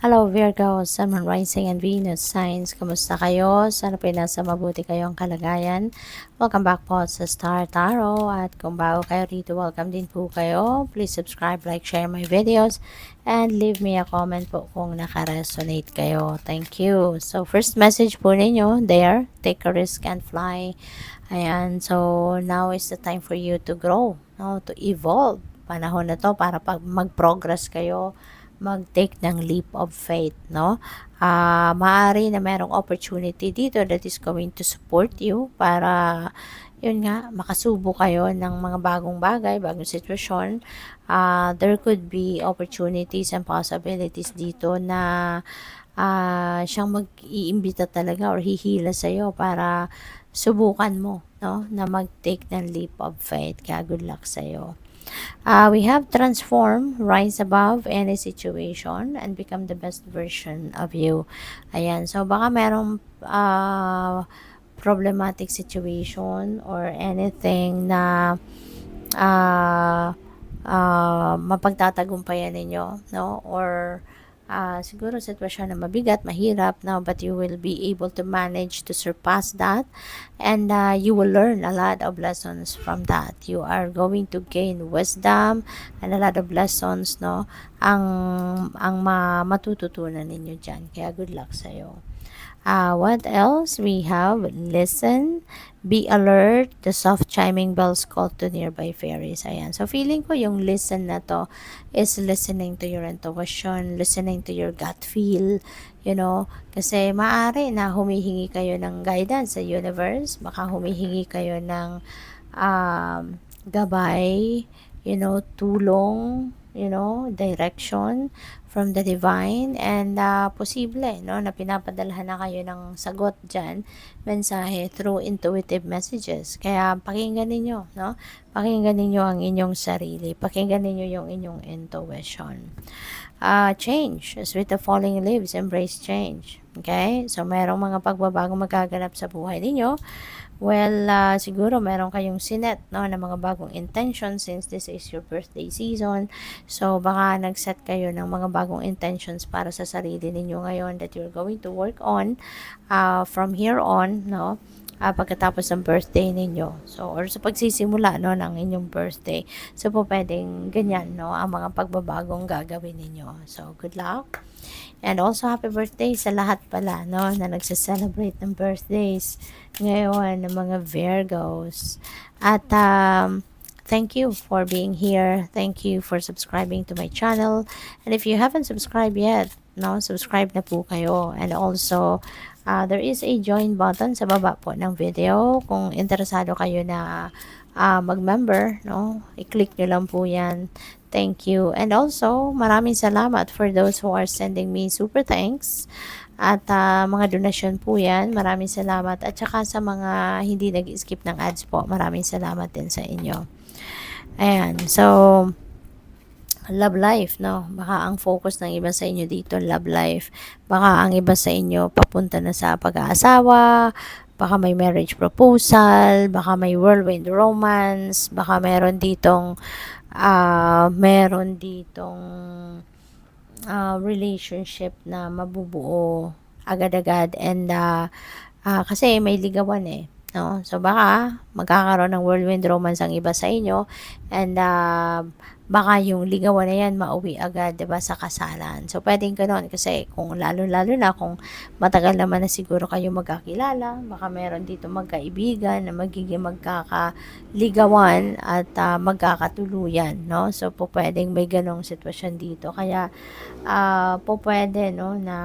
Hello Virgo, Sun, Moon, Rising, and Venus signs. Kamusta kayo? Sana po nasa mabuti kayong kalagayan. Welcome back po sa Star Tarot. At kung bago kayo rito, welcome din po kayo. Please subscribe, like, share my videos, and leave me a comment po kung naka-resonate kayo. Thank you. So, first message po ninyo, there, take a risk and fly. Ayan, so now is the time for you to grow, no? To evolve. Panahon na to para pag mag-progress kayo, mag-take ng leap of faith, no? Maaari na merong opportunity dito that is going to support you para, yun nga, makasubo kayo ng mga bagong bagay, bagong sitwasyon. There could be opportunities and possibilities dito na siyang mag-iimbita talaga or hihila sa'yo para subukan mo, no? Na mag-take ng leap of faith. Kaya good luck sa'yo. We have transform, rise above any situation, and become the best version of you. Ayan. So, baka merong problematic situation or anything na mapagtatagumpayan ninyo, no? Or siguro sitwasyon na mabigat, mahirap, no? But you will be able to manage to surpass that, and you will learn a lot of lessons from that. You are going to gain wisdom and a lot of lessons, no? Ang matututunan ninyo dyan. Kaya good luck sa'yo. What else? We have listen, be alert, the soft chiming bells call to nearby fairies. Ayan. So, feeling ko yung listen na to is listening to your intuition, listening to your gut feel, you know. Kasi maaari na humihingi kayo ng guidance sa universe, baka humihingi kayo ng gabay, you know, tulong, you know, direction from the divine, and posible, no, na pinapadalhan na kayo ng sagot dyan, mensahe through intuitive messages. Kaya pakinggan ninyo, no? Pakinggan ninyo ang inyong sarili. Pakinggan ninyo yung inyong intuition. Change. As with the falling leaves, embrace change. Okay? So, merong mga pagbabago magaganap sa buhay ninyo. Well, siguro meron kayong sinet, no, na mga bagong intention since this is your birthday season. So, baka nag-set kayo ng mga bagong intentions para sa sarili ninyo ngayon that you're going to work on from here on, no, pagkatapos ng birthday ninyo. So, or sa pagsisimula, no, ng inyong birthday. So, po pwedeng ganyan, no, ang mga pagbabagong gagawin ninyo. So, good luck. And also, happy birthday sa lahat pala, no, na nagsa-celebrate ng birthdays ngayon ng mga Virgos. At thank you for being here. Thank you for subscribing to my channel. And if you haven't subscribed yet, no, subscribe na po kayo. And also, there is a join button sa baba po ng video. Kung interesado kayo na mag-member, no, i-click nyo lang po yan. Thank you. And also, maraming salamat for those who are sending me super thanks. At mga donasyon po yan. Maraming salamat. At saka sa mga hindi nag-skip ng ads po, maraming salamat din sa inyo. Ayan. So, love life, no? Baka ang focus ng iba sa inyo dito, love life. Baka ang iba sa inyo papunta na sa pag-aasawa, baka may marriage proposal, baka may whirlwind romance, baka meron ditong relationship na mabubuo agad-agad, and kasi may ligawan no? So baka magkakaroon ng whirlwind romance ang iba sa inyo, and baka yung ligawan na yan mauwi agad, 'di ba, sa kasalan. So pwedeng ganoon, kasi kung lalo na kung matagal naman na siguro kayo magkakilala, baka meron dito magkaibigan na magiging magkakaligawan at magkakatuluyan, no? So po pwedeng may ganong sitwasyon dito. Kaya po pwede, no, na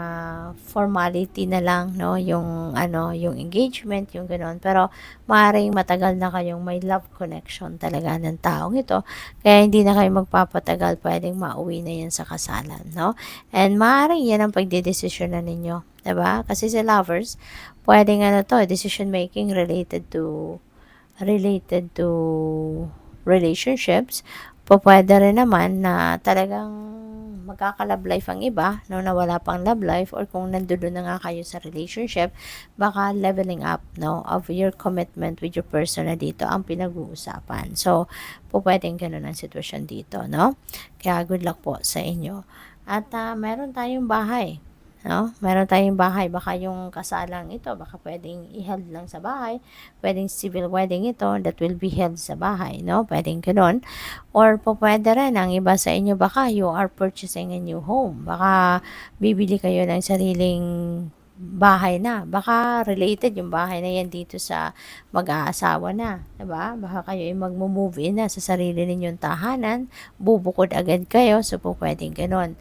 formality na lang, no, yung yung engagement, yung ganoon. Pero maaaring matagal na kayong may love connection talaga ng taong ito, kaya hindi na kayo magpapatagal, pwedeng mauwi na yan sa kasalan, no? And maaaring yan ang pagdedesisyonan ninyo, diba? Kasi sa lovers, pwedeng decision making related to relationships. Pwede rin naman na talagang magkaka-love life ang iba, no, na wala pang love life, or kung nandoon na nga kayo sa relationship, baka leveling up, no, of your commitment with your person na dito ang pinag-uusapan. So, pwedeng ganun ang sitwasyon dito, no? Kaya good luck po sa inyo. At meron tayong bahay, no? Meron tayong bahay, baka yung kasalang ito, baka pwedeng i-held lang sa bahay, pwedeng civil wedding ito that will be held sa bahay, no? Pwedeng gano'n. Or po pwede rin, ang iba sa inyo, baka you are purchasing a new home. Baka bibili kayo ng sariling bahay na. Baka related yung bahay na yan dito sa mag-aasawa na, 'di ba? Baka kayo ay magmo-move in na sa sarili ninyong tahanan, bubukod agad kayo, so po pwedeng gano'n.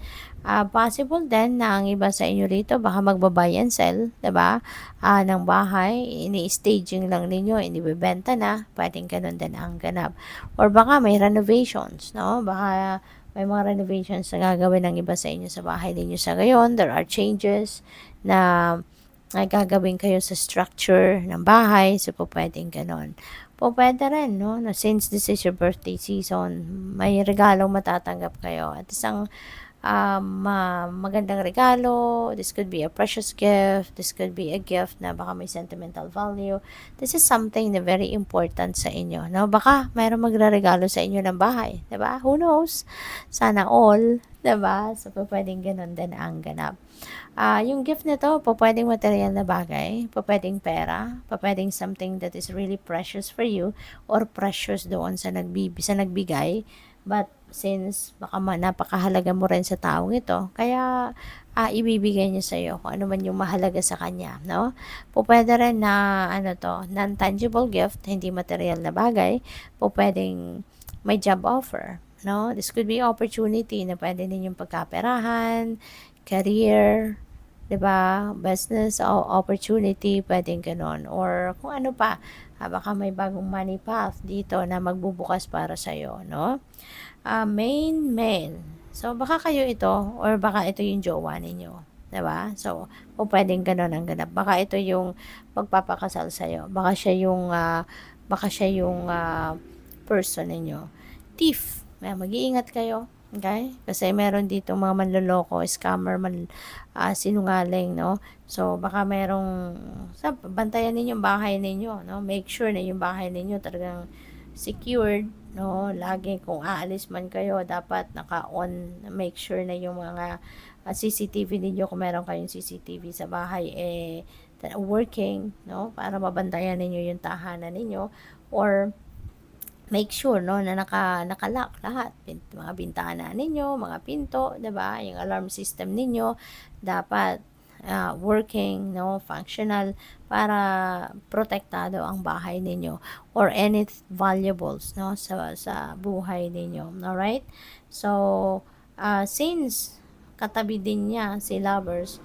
Possible din na ang iba sa inyo rito baka magba-buy and sell, 'di ba? Ng bahay, ini-staging lang ninyo, inibebenta na, pwedeng gano'n din ang ganap. Or baka may renovations, no? Baka may mga renovations na gagawin ng iba sa inyo sa bahay ninyo sa ngayon. There are changes na gagawin kayo sa structure ng bahay. So, po pwedeng ganon. Po pwede rin, no? Na since this is your birthday season, may regalong matatanggap kayo. At isang magandang regalo. This could be a precious gift. This could be a gift na baka may sentimental value. This is something na very important sa inyo, no? Baka mayroong magre-regalo sa inyo ng bahay, 'di ba? Who knows? Sana all, 'di ba? So, pwedeng ganun din ang ganap. Yung gift nito, pwedeng material na bagay, pwedeng pera, pwedeng something that is really precious for you or precious doon sa nagbigay. But since baka napakahalaga mo rin sa taong ito, kaya ibibigay niya sa iyo kung ano man yung mahalaga sa kanya, no? Pwede rin na non-tangible gift, hindi material na bagay, pwedeng may job offer, no? This could be opportunity na pwede ninyong pagkaperahan, career, 'di ba? Business opportunity, pwedeng gano'n. Or kung ano pa, baka may bagong money path dito na magbubukas para sa iyo, no? Main male. So, baka kayo ito or baka ito yung jowa ninyo, 'di ba? So, pwedeng gano'n ang ganap. Baka ito yung magpapakasal sa iyo. Baka siya yung person ninyo. Thief. Mag-iingat kayo. Okay? Kasi meron dito mga manloloko, scammer, sinungaling, no? So, baka bantayan ninyo yung bahay ninyo, no? Make sure na yung bahay ninyo talagang secured, no? Lagi kung aalis man kayo, dapat naka-on, make sure na yung mga CCTV ninyo, kung meron kayong CCTV sa bahay, working, no? Para mabantayan ninyo yung tahanan ninyo. Or make sure, no, na naka-lock lahat, mga bintana ninyo, mga pinto, 'di ba? Yung alarm system ninyo dapat working, no, functional, para protektado ang bahay ninyo or any valuables, no, sa buhay ninyo. All right? So, since katabi din niya si lovers,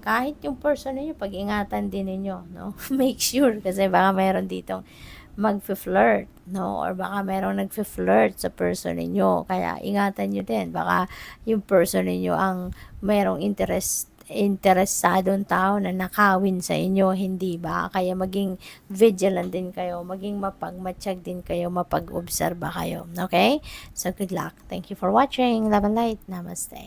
kahit yung person ninyo, pag-ingatan din ninyo, no? Make sure, kasi baka mayroon ditong magfi-flirt, no? Or baka merong nagfi-flirt sa person ninyo. Kaya ingatan nyo din. Baka yung person ninyo ang merong interesadong tao na nakawin sa inyo, hindi ba? Kaya maging vigilant din kayo, maging mapagmatsyag din kayo, mapag-obserba kayo. Okay? So, good luck. Thank you for watching. Love and light. Namaste.